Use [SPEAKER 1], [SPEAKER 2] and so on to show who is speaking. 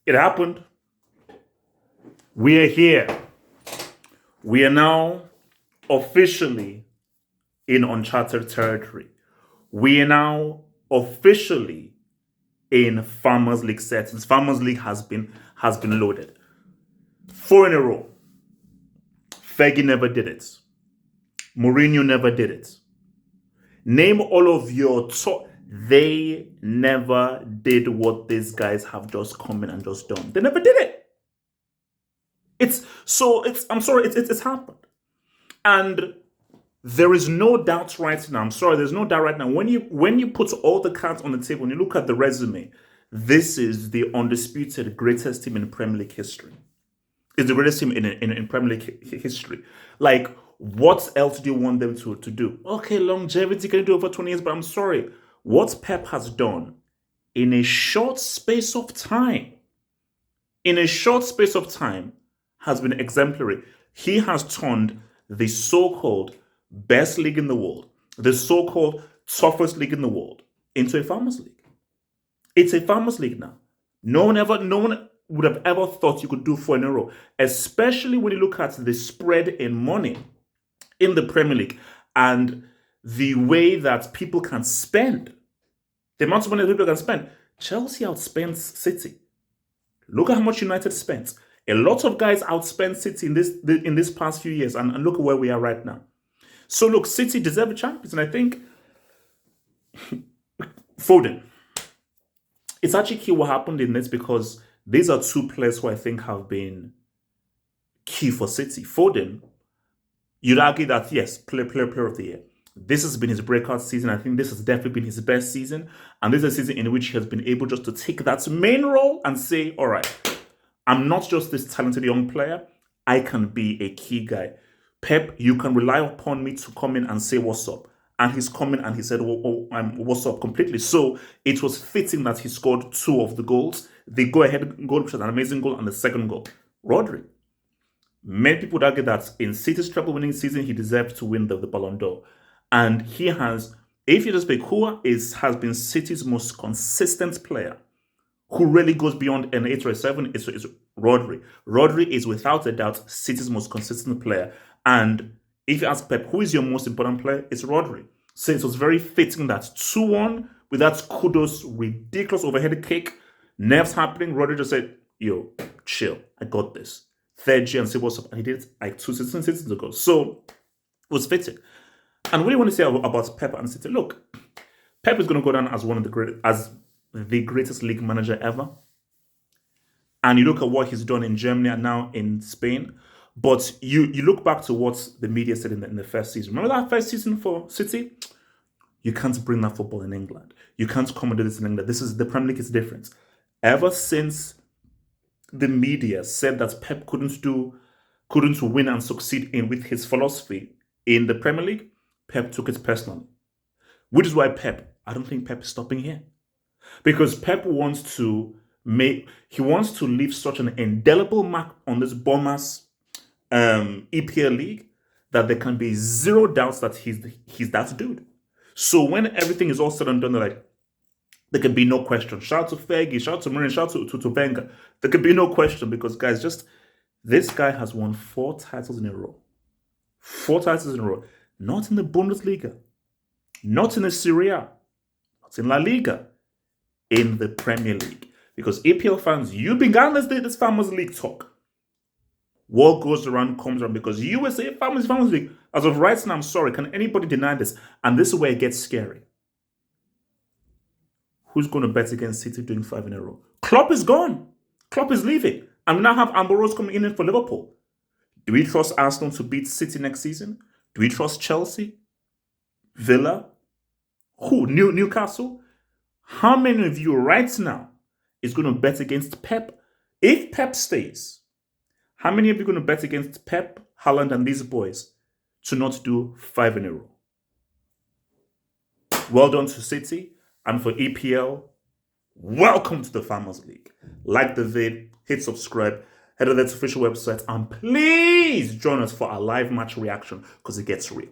[SPEAKER 1] It happened. We are here. We are now officially in uncharted territory. We are now officially in Farmers League settings. Farmers League has been loaded. 4 in a row. Fergie never did it. Mourinho never did it. Name all of your top. They never did what these guys have just come in and just done. They never did it. I'm sorry, it's happened. And there is no doubt right now. I'm sorry, there's no doubt right now. When you put all the cards on the table, when you look at the resume, this is the undisputed greatest team in Premier League history. It's the greatest team in Premier League history. Like, what else do you want them to do? Okay, longevity can do over 20 years, but I'm sorry. What Pep has done in a short space of time, has been exemplary. He has turned the so-called best league in the world, the so-called toughest league in the world, into a Farmers League. It's a Farmers League now. No one would have ever thought you could do 4 in a row, especially when you look at the spread in money in the Premier League and the way that people can spend, the amount of money that people can spend. Chelsea outspends City. Look at how much United spent. A lot of guys outspent City in this past few years, and look at where we are right now. So look, City deserve a champions, and I think Foden. It's actually key what happened in this, because these are two players who I think have been key for City. Foden, you'd argue that yes, player of the year. This has been his breakout season. I think this has definitely been his best season, and this is a season in which he has been able just to take that main role and say, all right, I'm not just this talented young player, I can be a key guy. Pep, you can rely upon me to come in and say what's up. And he's coming and he said, what's up completely. So it was fitting that he scored 2 of the goals. The go-ahead goal, which was an amazing goal, and the second goal. Rodri. Many people would argue that in City's treble-winning season, he deserved to win the Ballon d'Or. And he has, if you just pick who has been City's most consistent player, who really goes beyond an 8 or a 7, is Rodri. Rodri is without a doubt City's most consistent player. And if you ask Pep, who is your most important player? It's Rodri. So it was very fitting that 2-1 with that kudos, ridiculous overhead kick, nerves happening. Rodri just said, yo, chill, I got this. Third G and see what's up. And he did it like 2 seasons ago. So it was fitting. And what do you want to say about Pep and City? Look, Pep is going to go down as the greatest league manager ever. And you look at what he's done in Germany and now in Spain. But you look back to what the media said in the first season. Remember that first season for City? You can't bring that football in England. You can't come and do this in England. The Premier League is different. Ever since the media said that Pep couldn't win and succeed with his philosophy in the Premier League, Pep took it personally. Which is why I don't think Pep is stopping here. Because Pep wants to leave such an indelible mark on this Bournemouth EPL league that there can be zero doubts that he's that dude. So when everything is all said and done, there can be no question. Shout out to Fergie, shout out to Mourinho, shout out to Wenger. There can be no question, because guys, this guy has won 4 titles in a row. 4 titles in a row. Not in the Bundesliga, not in the Serie, not in La Liga, in the Premier League. Because EPL fans, you began this Farmers League talk. What goes around comes around, because USA Farmers League, as of right now, I'm sorry, can anybody deny this? And this is where it gets scary. Who's going to bet against City doing 5 in a row? Klopp is gone. Klopp is leaving. And we now have Amber Rose coming in for Liverpool. Do we trust Arsenal to beat City next season? Do we trust Chelsea? Villa? Who? Newcastle? How many of you right now is going to bet against Pep? If Pep stays, how many of you are going to bet against Pep, Haaland, and these boys to not do 5 in a row? Well done to City. And for EPL, welcome to the Farmers League. Like the vid, hit subscribe, head to the official website, and please join us for our live match reaction, because it gets real.